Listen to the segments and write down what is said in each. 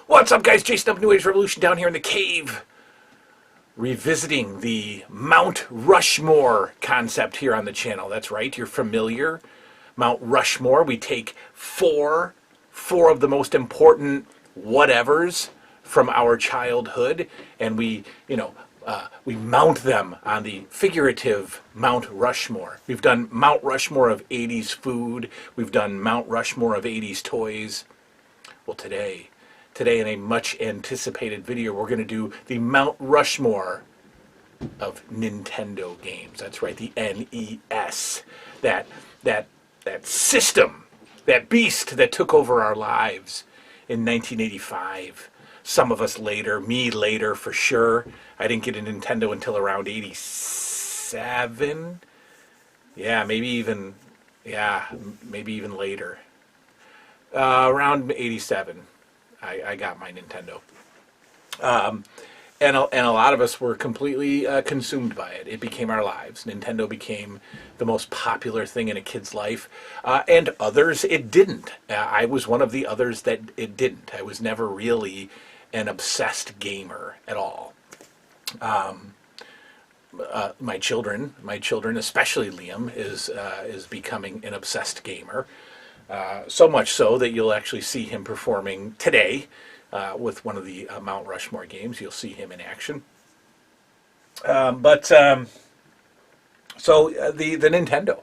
What's up, guys? Jason up New Age Revolution down here in the cave, revisiting the Mount Rushmore concept here on the channel. That's right, you're familiar. Mount Rushmore, we take four of the most important whatevers from our childhood, and we mount them on the figurative Mount Rushmore. We've done Mount Rushmore of 80s food. We've done Mount Rushmore of 80s toys. Well, today in a much anticipated video, we're going to do the Mount Rushmore of Nintendo games. That's right, the NES. That system, that beast that took over our lives in 1985. Some of us later, me later for sure. I didn't get a Nintendo until around 87. Maybe even later. Around 87. I got my Nintendo. And a lot of us were completely consumed by it. It became our lives. Nintendo became the most popular thing in a kid's life. And others, it didn't. I was one of the others that it didn't. I was never really an obsessed gamer at all. My children, especially Liam, is becoming an obsessed gamer. So much so that you'll actually see him performing today with one of the Mount Rushmore games. You'll see him in action. So the Nintendo.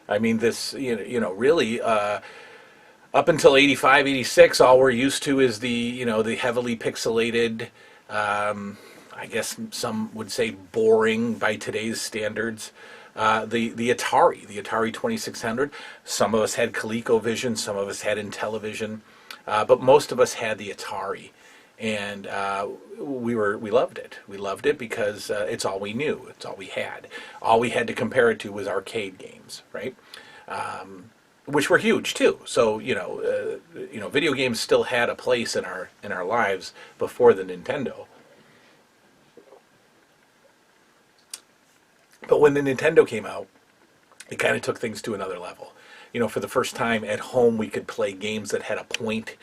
I mean, this really up until 85, 86, all we're used to is the heavily pixelated. I guess some would say boring by today's standards. The Atari 2600. Some of us had ColecoVision, some of us had Intellivision, but most of us had the Atari, and we loved it. We loved it because it's all we knew. It's all we had. All we had to compare it to was arcade games, right? Which were huge too. So video games still had a place in our lives before the Nintendo. But when the Nintendo came out, it kind of took things to another level. For the first time at home, we could play games that had a point.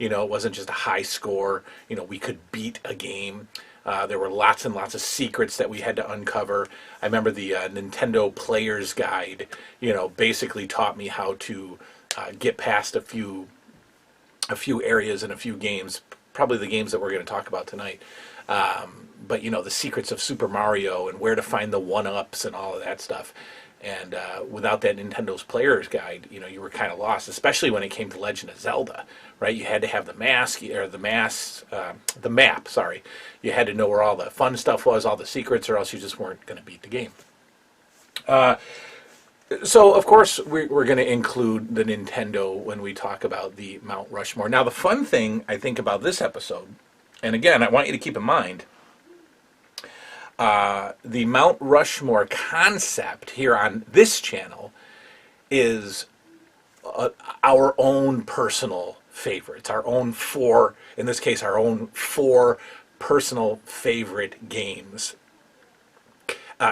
It wasn't just a high score. We could beat a game. There were lots and lots of secrets that we had to uncover. I remember the Nintendo Player's Guide, basically taught me how to get past a few areas and a few games, probably the games that we're going to talk about tonight. But the secrets of Super Mario and where to find the one-ups and all of that stuff. And without that Nintendo's Player's Guide, you were kind of lost, especially when it came to Legend of Zelda, right? You had to have the map, sorry. You had to know where all the fun stuff was, all the secrets, or else you just weren't going to beat the game. So, of course, we're going to include the Nintendo when we talk about the Mount Rushmore. Now, the fun thing, I think, about this episode, and again, I want you to keep in mind, the Mount Rushmore concept here on this channel is our own personal favorites, our own four personal favorite games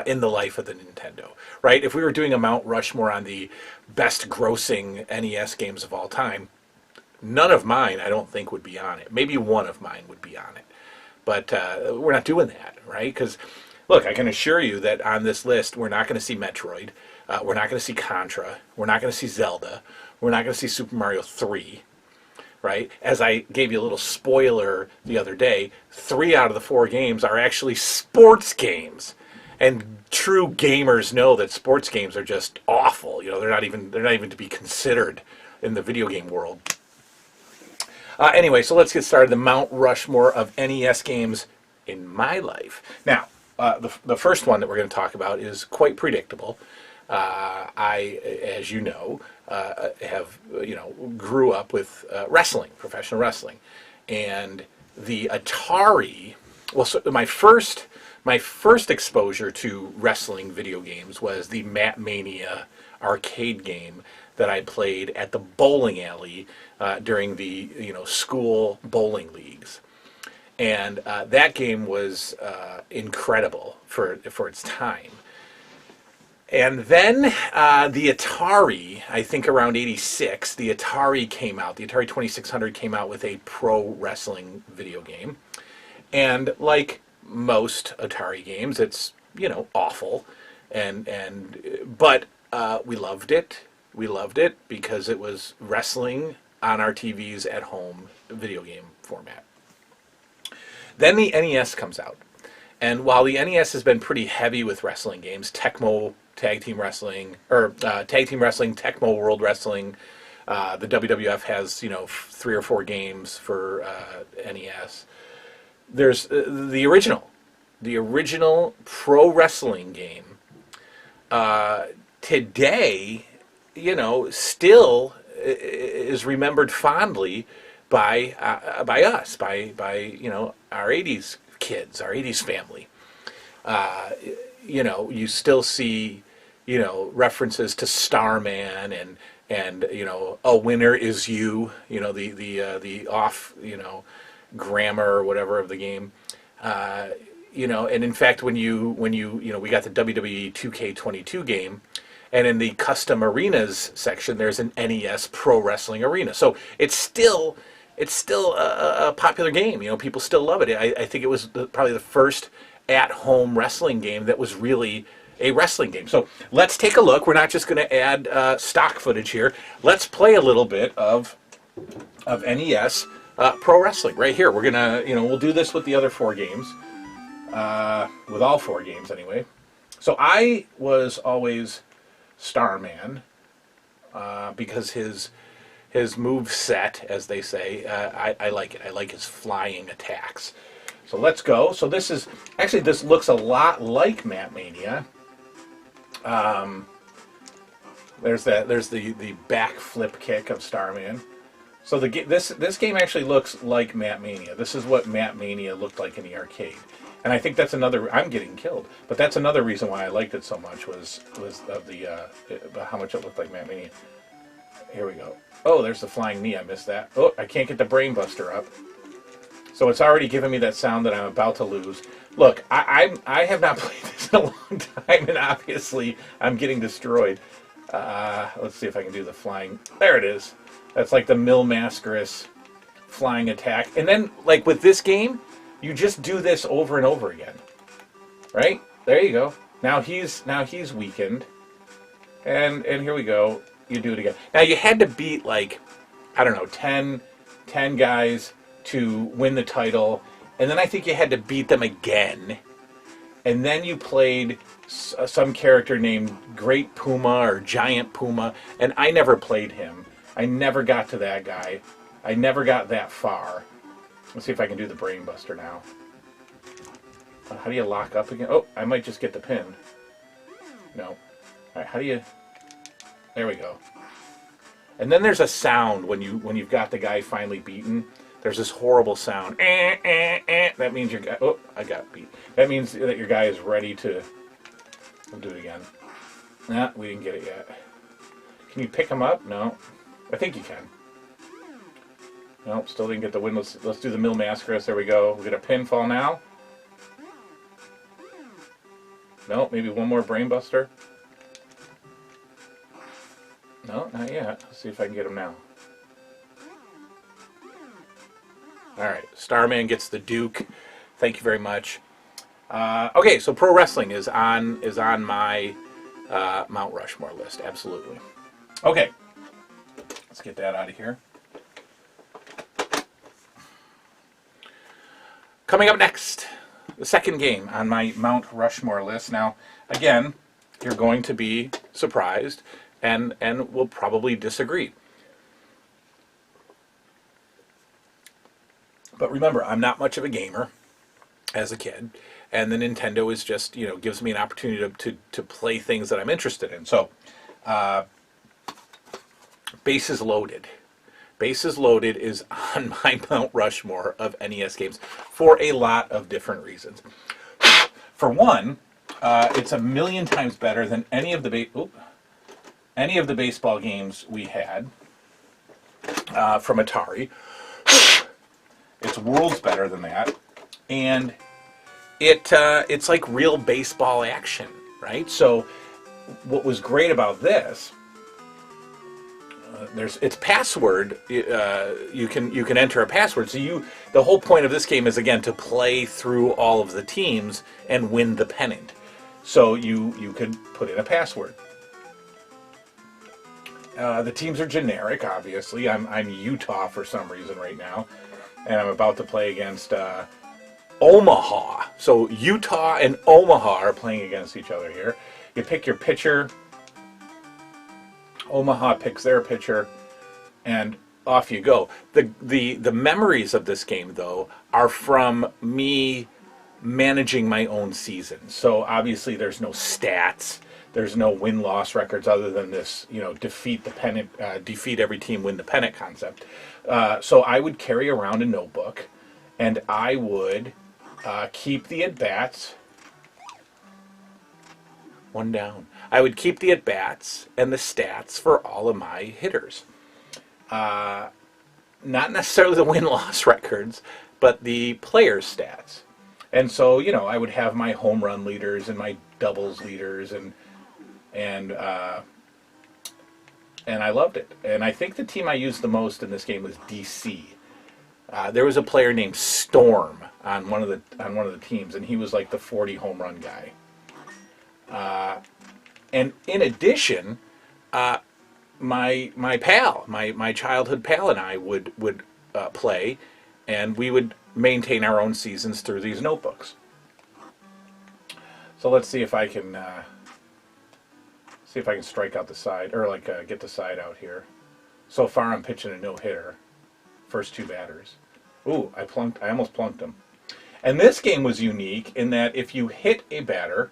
in the life of the Nintendo, right? If we were doing a Mount Rushmore on the best grossing NES games of all time, none of mine, I don't think, would be on it. Maybe one of mine would be on it. But we're not doing that, right? Because, look, I can assure you that on this list, we're not going to see Metroid. We're not going to see Contra. We're not going to see Zelda. We're not going to see Super Mario 3, right? As I gave you a little spoiler the other day, 3 out of the 4 games are actually sports games. And true gamers know that sports games are just awful. They're not even to be considered in the video game world. Anyway, so let's get started. The Mount Rushmore of NES games in my life. Now, the first one that we're going to talk about is quite predictable. I, as you know, grew up with wrestling, professional wrestling, and the Atari. Well, so my first exposure to wrestling video games was the Mat Mania arcade game that I played at the bowling alley during the school bowling leagues, and that game was incredible for its time. And then the Atari, I think around 86, the Atari came out. The Atari 2600 came out with a pro wrestling video game. And like most Atari games, it's, awful. But we loved it. We loved it because it was wrestling on our TVs at home video game format. Then the NES comes out. And while the NES has been pretty heavy with wrestling games, Tecmo Tag Team Wrestling, Tecmo World Wrestling, the WWF has, 3 or 4 games for NES. There's the original pro wrestling game. Today, still is remembered fondly by us, by our 80s kids, our 80s family. You still see, references to Starman and a winner is you, the off, grammar or whatever of the game. And in fact, when you we got the WWE 2K22 game, and in the custom arenas section, there's an NES Pro Wrestling Arena. So it's still a popular game. People still love it. I think it was probably the first at-home wrestling game that was really a wrestling game. So let's take a look. We're not just going to add stock footage here. Let's play a little bit of NES Pro Wrestling right here. We're gonna, we'll do this with the other 4 games, with all 4 games anyway. So I was always Starman because his move set, as they say, I like it. I like his flying attacks. So let's go. So this looks a lot like Map Mania. There's the back flip kick of Starman. So this game actually looks like Map Mania. This is what Map Mania looked like in the arcade. And I think that's another. I'm getting killed, but that's another reason why I liked it so much was how much it looked like Map Mania. Here we go. Oh, there's the flying knee. I missed that. Oh, I can't get the brain buster up. So it's already giving me that sound that I'm about to lose. Look, I have not played this in a long time, and obviously I'm getting destroyed. Let's see if I can do the flying. There it is. That's like the Mil Mascaris flying attack. And then, like with this game, you just do this over and over again, right? There you go. Now he's weakened, and here we go. You do it again. Now you had to beat like, I don't know, 10 guys to win the title, and then I think you had to beat them again, and then you played some character named Great Puma or Giant Puma, and I never played him. I never got to that guy. I never got that far. Let's see if I can do the brain buster now. How do you lock up again? Oh, I might just get the pin. No. All right, how do you... There we go. And then there's a sound when you've got the guy finally beaten. There's this horrible sound. That means your guy... Oh, I got beat. That means that your guy is ready to... We'll do it again. Nah, we didn't get it yet. Can you pick him up? No. I think you can. Nope, still didn't get the win. Let's do the Mil Mascaris. There we go. We get a pinfall now. No, maybe one more brain buster. No, not yet. Let's see if I can get him now. Alright, Starman gets the Duke. Thank you very much. Okay, so pro wrestling is on my Mount Rushmore list. Absolutely. Okay, let's get that out of here. Coming up next, the second game on my Mount Rushmore list. Now, again, you're going to be surprised and will probably disagree. But remember, I'm not much of a gamer as a kid, and the Nintendo is just, gives me an opportunity to play things that I'm interested in. So, Bases Loaded. Bases Loaded is on my Mount Rushmore of NES games for a lot of different reasons. For one, it's a million times better than any of the baseball games we had from Atari. It's worlds better than that, and it's like real baseball action, right? So what was great about this, it's password. You can enter a password. So the whole point of this game is, again, to play through all of the teams and win the pennant. So you could put in a password. The teams are generic, obviously. I'm Utah for some reason right now, and I'm about to play against Omaha. So Utah and Omaha are playing against each other here. You pick your pitcher. Omaha picks their pitcher, and off you go. The memories of this game, though, are from me managing my own season. So obviously there's no stats. There's no win-loss records other than this, defeat the pennant, defeat every team, win the pennant concept. So I would carry around a notebook, and I would keep the at-bats. One down. I would keep the at-bats and the stats for all of my hitters. Not necessarily the win-loss records, but the players' stats. And so, I would have my home run leaders and my doubles leaders, and I loved it. And I think the team I used the most in this game was DC. There was a player named Storm on one of the teams, and he was like the 40 home run guy. And in addition, my pal, my childhood pal, and I would play, and we would maintain our own seasons through these notebooks. So let's see if I can strike out the side, or get the side out here. So far, I'm pitching a no-hitter. First two batters. Ooh, I almost plunked him. And this game was unique in that if you hit a batter,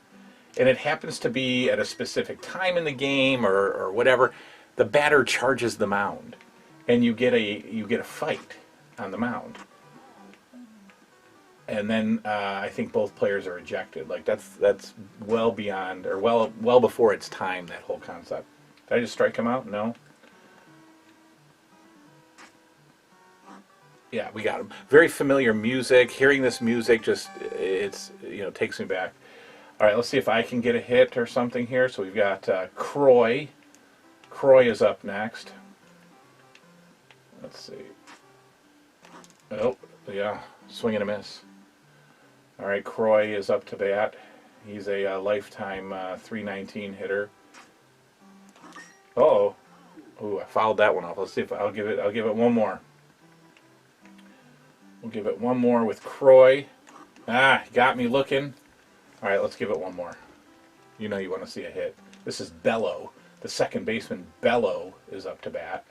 and it happens to be at a specific time in the game or whatever, the batter charges the mound, and you get a fight on the mound. And then I think both players are ejected. Like that's well beyond, or well before its time, that whole concept. Did I just strike him out? No. Yeah, we got him. Very familiar music. Hearing this music takes me back. All right, let's see if I can get a hit or something here. So we've got Croy. Croy is up next. Let's see. Oh, yeah, swing and a miss. All right, Croy is up to bat. He's a lifetime 319 hitter. Uh-oh. Ooh, I fouled that one off. Let's see if I'll give it one more. We'll give it one more with Croy. Ah, got me looking. All right, let's give it one more. You know you want to see a hit. This is Bello. The second baseman, Bello, is up to bat.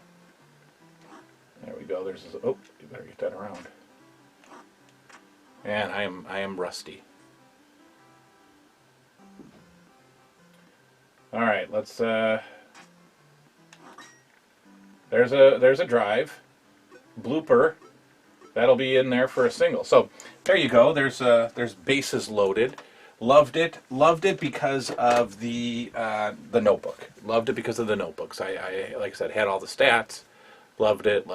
There we go. Oh, you better get that around. And I am rusty. All right, let's. There's a drive, blooper. That'll be in there for a single. So there you go. There's bases loaded. Loved it because of the notebook. Loved it because of the notebooks. I like I said, had all the stats. Loved it.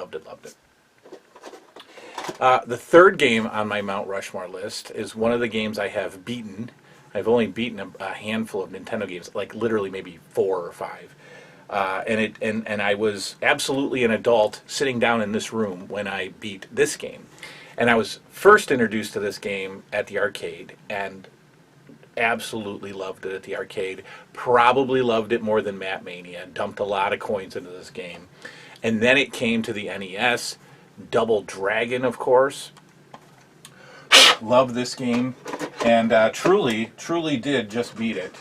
The third game on my Mount Rushmore list is one of the games I have beaten. I've only beaten a handful of Nintendo games, like literally maybe 4 or 5. And I was absolutely an adult sitting down in this room when I beat this game. And I was first introduced to this game at the arcade, and absolutely loved it at the arcade. Probably loved it more than Map Mania. Dumped a lot of coins into this game. And then it came to the NES. Double Dragon, of course. Love this game. And truly did just beat it.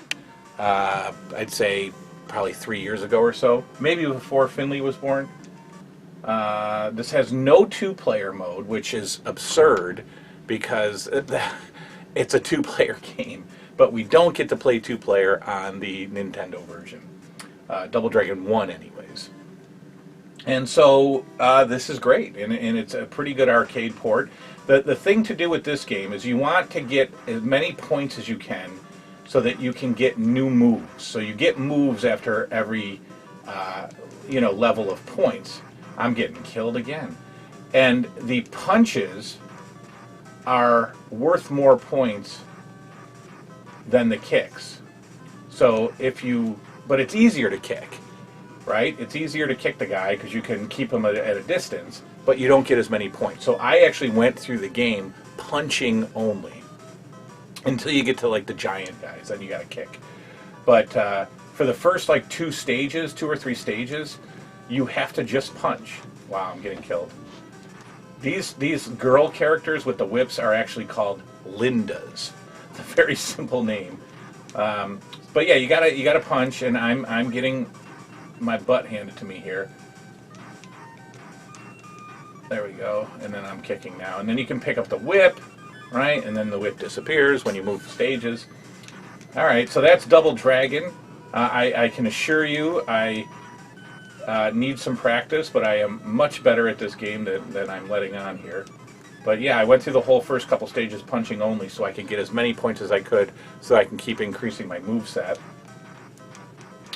I'd say probably 3 years ago or so. Maybe before Finley was born. This has no 2-player mode, which is absurd because it's a 2-player game. But we don't get to play 2-player on the Nintendo version. Double Dragon 1 anyways. And so this is great, and it's a pretty good arcade port. The thing to do with this game is you want to get as many points as you can so that you can get new moves. So you get moves after every level of points. I'm getting killed again. And the punches are worth more points than the kicks. So but it's easier to kick, right? It's easier to kick the guy because you can keep him at a distance, but you don't get as many points. So I actually went through the game punching only until you get to like the giant guys, then you got to kick. But for the first like 2 or 3 stages, you have to just punch. Wow, I'm getting killed. These girl characters with the whips are actually called Lindas. It's a very simple name. But yeah, you gotta punch, and I'm getting my butt handed to me here. There we go, and then I'm kicking now, and then you can pick up the whip, right? And then the whip disappears when you move stages. All right, so that's Double Dragon. I can assure you, I need some practice, but I am much better at this game than I'm letting on here. But yeah, I went through the whole first couple stages punching only so I could get as many points as I could so I can keep increasing my moveset.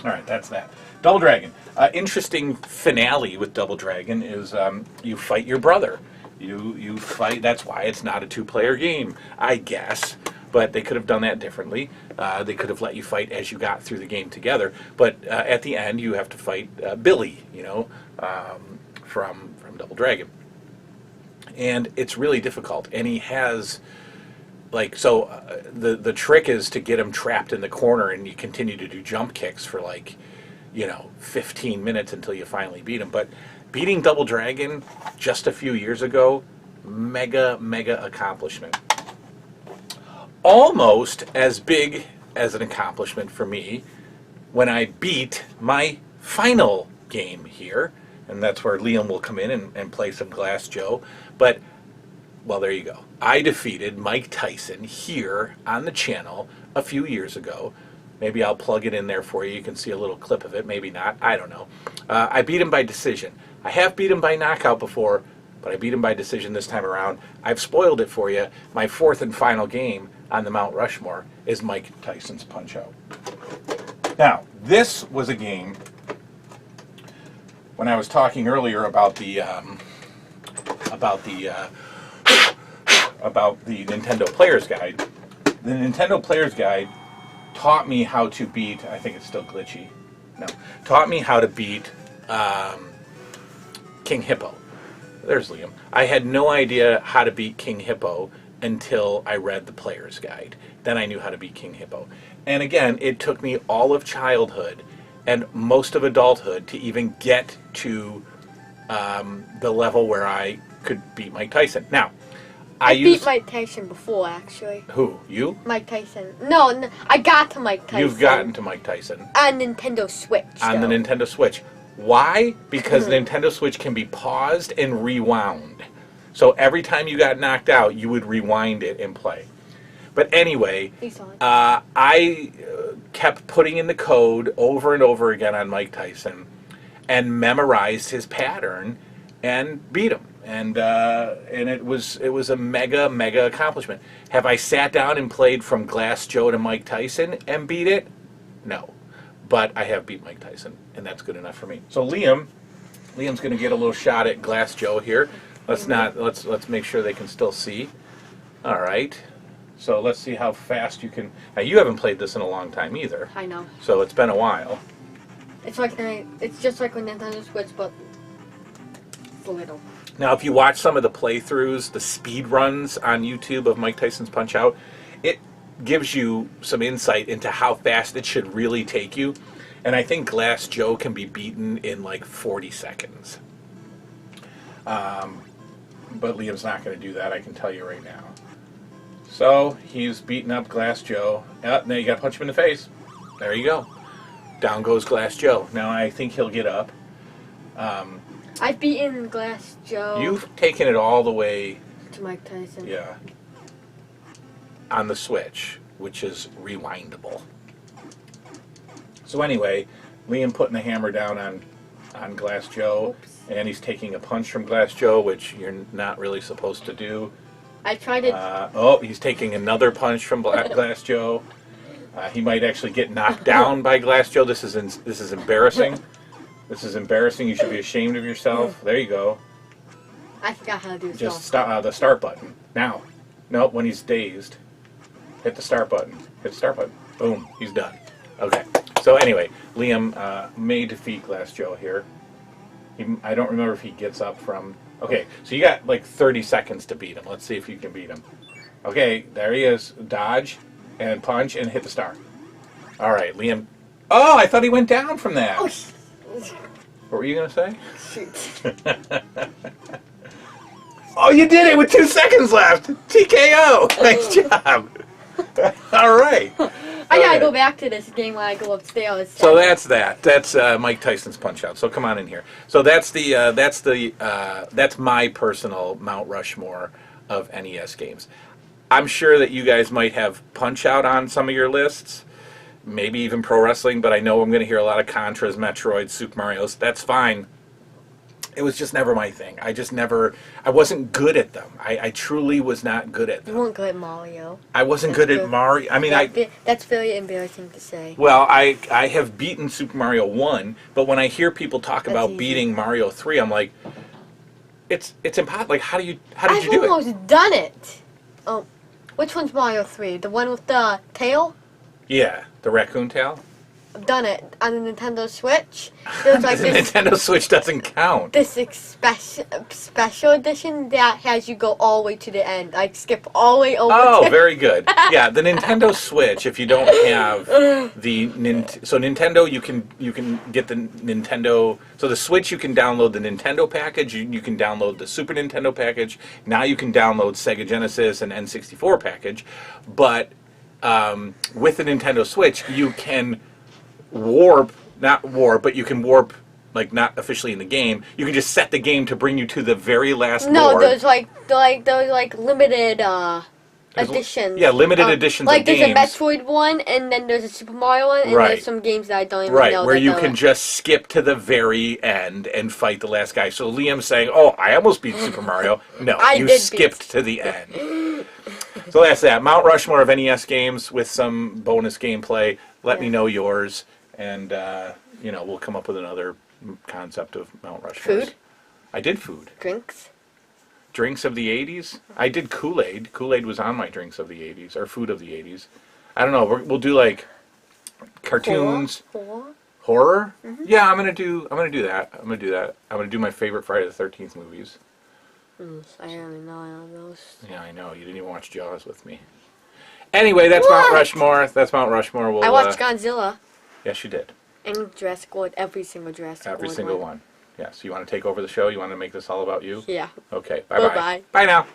Alright, that's that. Double Dragon. Interesting finale with Double Dragon is you fight your brother. You fight, that's why it's not a 2-player game, I guess. But they could have done that differently. They could have let you fight as you got through the game together. But at the end, you have to fight Billy, from Double Dragon. And it's really difficult. And he has, the trick is to get him trapped in the corner, and you continue to do jump kicks for 15 minutes until you finally beat him. But beating Double Dragon just a few years ago, mega accomplishment. Almost as big as an accomplishment for me when I beat my final game here, and that's where Liam will come in and play some Glass Joe. But, well, there you go. I defeated Mike Tyson here on the channel a few years ago. Maybe I'll plug it in there for you. You can see a little clip of it. Maybe not. I don't know. I beat him by decision. I have beat him by knockout before, but I beat him by decision this time around. I've spoiled it for you. My 4th and final game on the Mount Rushmore is Mike Tyson's Punch-Out. Now, this was a game, when I was talking earlier about the Nintendo Player's Guide. The Nintendo Player's Guide taught me how to beat, I think it's still glitchy, taught me how to beat King Hippo. There's Liam. I had no idea how to beat King Hippo until I read the Player's Guide. Then I knew how to beat King Hippo. And again, it took me all of childhood and most of adulthood to even get to the level where I could beat Mike Tyson. Now, I beat Mike Tyson before, actually. Who? You? Mike Tyson. No, I got to Mike Tyson. You've gotten to Mike Tyson. On Nintendo Switch. On the Nintendo Switch. Why? Because the Nintendo Switch can be paused and rewound. So every time you got knocked out, you would rewind it and play. But anyway, I kept putting in the code over and over again on Mike Tyson and memorized his pattern and beat him. And it was a mega accomplishment. Have I sat down and played from Glass Joe to Mike Tyson and beat it? No. But I have beat Mike Tyson, and that's good enough for me. So Liam's going to get a little shot at Glass Joe here. Let's make sure they can still see. All right. So let's see how fast you can. Now you haven't played this in a long time either. I know. So it's been a while. It's just like when Nintendo Switch, but it's a little. Now, if you watch some of the playthroughs, the speed runs on YouTube of Mike Tyson's Punch-Out, it gives you some insight into how fast it should really take you. And I think Glass Joe can be beaten in like 40 seconds. But Liam's not going to do that, I can tell you right now. So, he's beating up Glass Joe. Now you got to punch him in the face. There you go. Down goes Glass Joe. Now I think he'll get up. I've beaten Glass Joe. You've taken it all the way to Mike Tyson. Yeah. On the Switch, which is rewindable. So anyway, Liam putting the hammer down on Glass Joe. Oops. And he's taking a punch from Glass Joe, which you're not really supposed to do. I tried it. He's taking another punch from Glass Joe. He might actually get knocked down by Glass Joe. This is embarrassing. This is embarrassing. You should be ashamed of yourself. There you go. I forgot how to do Just stop the start button. Now. Nope, when he's dazed. Hit the start button. Hit the start button. Boom. He's done. Okay. So anyway, Liam may defeat Glass Joe here. I don't remember if he gets up from... Okay, so you got like 30 seconds to beat him. Let's see if you can beat him. Okay, there he is. Dodge and punch and hit the star. All right, Liam. Oh, I thought he went down from that. Oh, What were you going to say? shoot. Oh, you did it with 2 seconds left. TKO. Nice job. All right. I gotta go back to this game when I go upstairs. So that's that. That's Mike Tyson's Punch Out. So come on in here. So that's that's my personal Mount Rushmore of NES games. I'm sure that you guys might have Punch Out on some of your lists, maybe even pro wrestling. But I know I'm going to hear a lot of Contras, Metroids, Super Mario's. That's fine. It was just never my thing. I wasn't good at them. I truly was not good at You them. weren't good at Mario. I wasn't good at Mario. I mean, That's very embarrassing to say. Well, I have beaten Super Mario 1, but when I hear people talk That's about easy. beating Mario 3, I'm like, it's impossible. Like, how did you do I've it? almost done it. Oh, which one's Mario 3? The one with the tail? Yeah, the raccoon tail. I've done it on the Nintendo Switch. There's like The this, Nintendo Switch doesn't count. special edition that has you go all the way to the end. I skip all the way over Oh, to... very good. Yeah, the Nintendo Switch. If you don't have the Nintendo, you can get the Nintendo. So the Switch, you can download the Nintendo package. You can download the Super Nintendo package. Now you can download Sega Genesis and N64 package. But with the Nintendo Switch, you can not warp, but you can warp. Like not officially in the game, you can just set the game to bring you to the very last No, board. there's like limited editions. Yeah, limited editions like of games. there's a Metroid one, and then there's a Super Mario one, and Right. there's some games that I don't even Right, know. where that you don't- can just skip to the very end and fight the last guy. So Liam's saying, "Oh, I almost beat Super Mario." No, I you did skipped to the end. So that's that. Mount Rushmore of NES games with some bonus gameplay. Let me Yeah. know yours, and we'll come up with another concept of Mount Rushmore. Food? I did food. Drinks? Drinks of the 80s? I did Kool-Aid. Kool-Aid was on my drinks of the 80s, or food of the 80s. I don't know. We'll do like cartoons. Horror? Horror? Yeah, I'm gonna do that. I'm gonna do my favorite Friday the 13th movies. I don't even know any of those. Yeah, I know. You didn't even watch Jaws with me. Anyway, that's Mount What? Rushmore. That's Mount Rushmore. We'll, I watched Godzilla Yes, you did. and Jurassic World, every single Jurassic World. Every single one. Yes. You want to take over the show? You want to make this all about you? Yeah. Okay. Bye-bye. Bye-bye. Bye now.